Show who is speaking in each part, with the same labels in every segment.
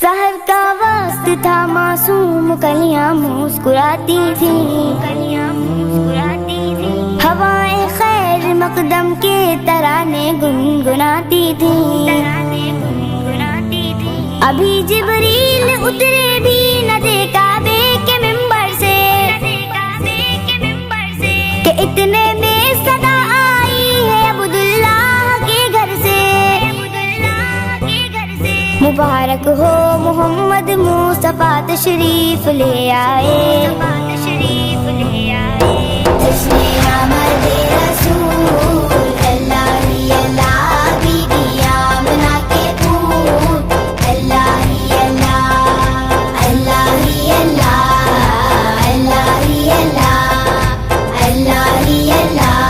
Speaker 1: سحر کا وقت تھا، معصوم کلیاں مسکراتی تھیں، ہوائیں خیر مقدم کے ترانے گنگناتی تھیں۔ ابھی جبریل اترے بھی نہ تھے کعبے کے ممبر سے کہ اتنے میں صدا آئی ہے عبداللہ کے گھر سے۔ مبارک ہو محمد مصطفیٰ تشریف لے آئے، جشن آمد رسول اللہ ہی اللہ، بی بی آمنہ کے پھول اللہ ہی اللہ، اللہ ہی اللہ، اللہ ہی اللہ، اللہ ہی اللہ،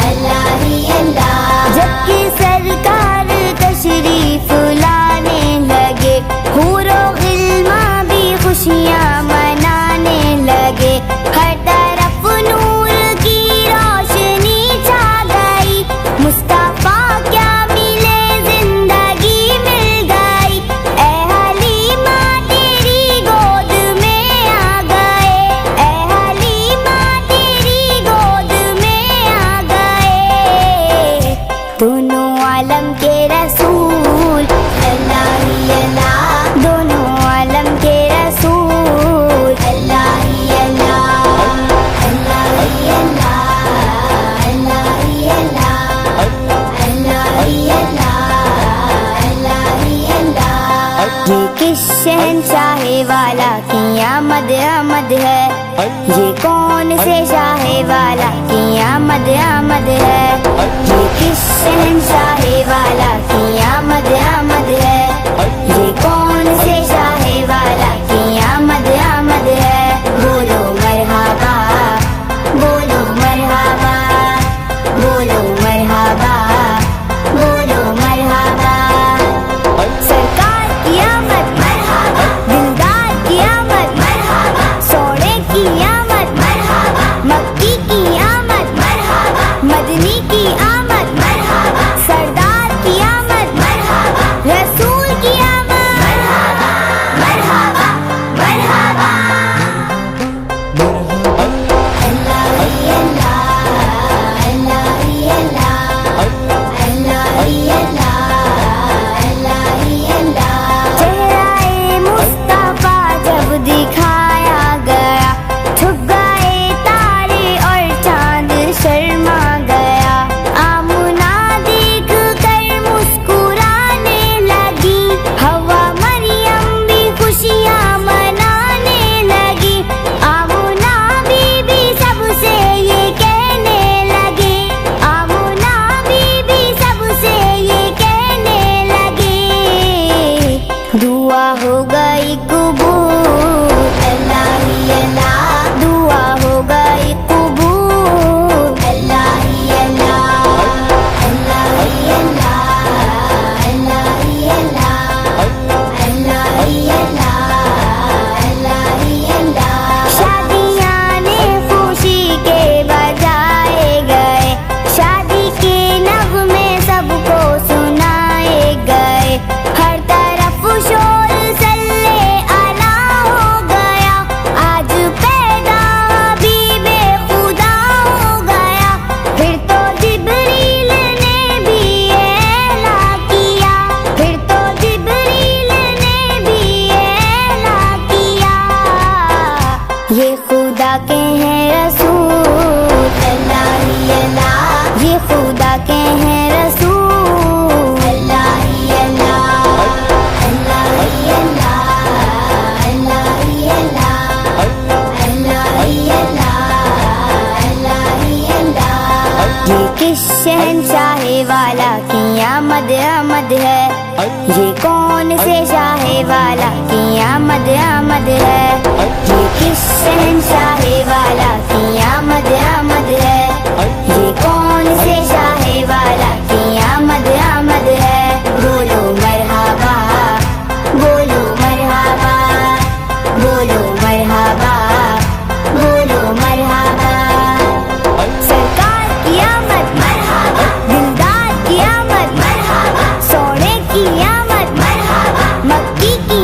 Speaker 1: اللہ ہی اللہ۔ جب کہ سرکار تشریف لانے لگے، حور و غلمان بھی خوشیاں منانے لگے، ہر طرف نور کی روشنی چھا گئی، مصطفیٰ کیا ملے زندگی مل گئی، اے حلیمہ تیری گود میں آ گئے، اے حلیمہ تیری گود میں آ گئے، دونوں عالم کے رسول اللہ ہی اللہ، دونوں عالم کے رسول اللہ ہی اللہ، اللہ ہی اللہ، اللہ ہی اللہ، اللہ ہی اللہ، اللہ ہی اللہ۔ یہ کس شہنشاہ والا کی آمد آمد ہے، یہ کون سے شاہ والا کی آمد آمد ہے، یہ کس شہنشاہ والا کی آمد آمد ہے، یہ کون سے شاہ والا کی آمد آمد ہے۔ بولو مرحبا، بولو مرحبا، بولو مرحبا، بولو مرحبا، سرکار کی آمد مرحبا، دلدار کی آمد مرحبا، سوڑے کی آمد مرحبا، مکی کی آمد مرحبا، مدنی کی آمد مرحبا، سردار کی آمد مرحبا، رسول کی آمد مرحبا، مرحبا، مرحبا، اللہ ہی اللہ، اللہ ہی اللہ، اللہ ہی اللہ، اللہ ہی اللہ۔ چہرہ مصطفیٰ جب دکھایا گیا، چھپ گئے تارے اور چاند شرما گیا، آمنہ دیکھ کر مسکرانے لگی، ہوا مریم بھی خوشیاں منانے لگی، آمنہ بی بی سب سے یہ کہنے لگی، آمنہ بی بی سب سے یہ کہنے لگی، دعا ہو گئی قبول اللہ ہی اللہ، دعا ہو گئی قبول اللہ ہی اللہ، اللہ ہی اللہ، اللہ ہی اللہ، اللہ ہی اللہ، اللہ ہی اللہ۔ شادیاں نے خوشی کے بجائے گئے، شادی کے نغمے سب کو سنائے گئے، ہر طرف شور صلی علی ہو گیا، آج پیدا حبیب خدا ہو گیا، پھر تو جبریل نے بھی اعلان کیا، پھر تو جبریل نے بھی اعلان کیا، یہ خدا کے ہیں رسول اللہ ہی اللہ، یہ خدا کے ہیں رسول اللہ ہی اللہ، اللہ ہی اللہ، اللہ ہی اللہ، اللہ ہی اللہ، اللہ ہی اللہ۔ یہ کس شہنشاہ والا کی آمد آمد ہے، یہ کون سے شاہ والا کی آمد آمد ہے، یہ کس شہنشاہ والا کی آمد آمد ہے، یہ کون سے شاہ والا کی آمد آمد ہے۔ بولو مرحبا، بولو مرحبا، بولو مرحبا، بولو مرحبا، سرکار کی آمد مرحبا، دلدار کی آمد مرحبا، سوڑے کی آمد مرحبا، مکی کی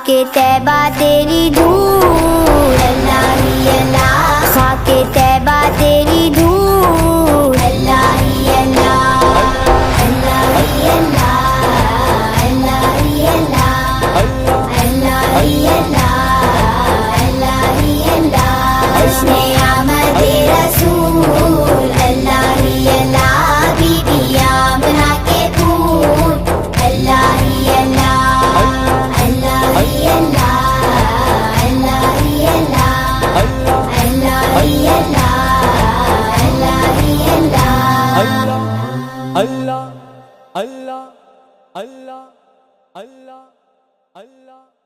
Speaker 1: خاک طیبہ تیری دھول اللہ ہی اللہ خاک طیبہ تیری دھول اللہ ہی اللہ اللہ ہی اللہ اللہ ہی اللہ اللہ ہی اللہ اللہ ہی اللہ حسن آمد رسول اللہ ہی اللہ بی بی آمنہ کے پھول اللہ ہی اللہ اللہ ہی اللہ اللہ ہی اللہ اللہ ہی اللہ اللہ ہی اللہ
Speaker 2: اللہ اللہ اللہ اللہ اللہ اللہ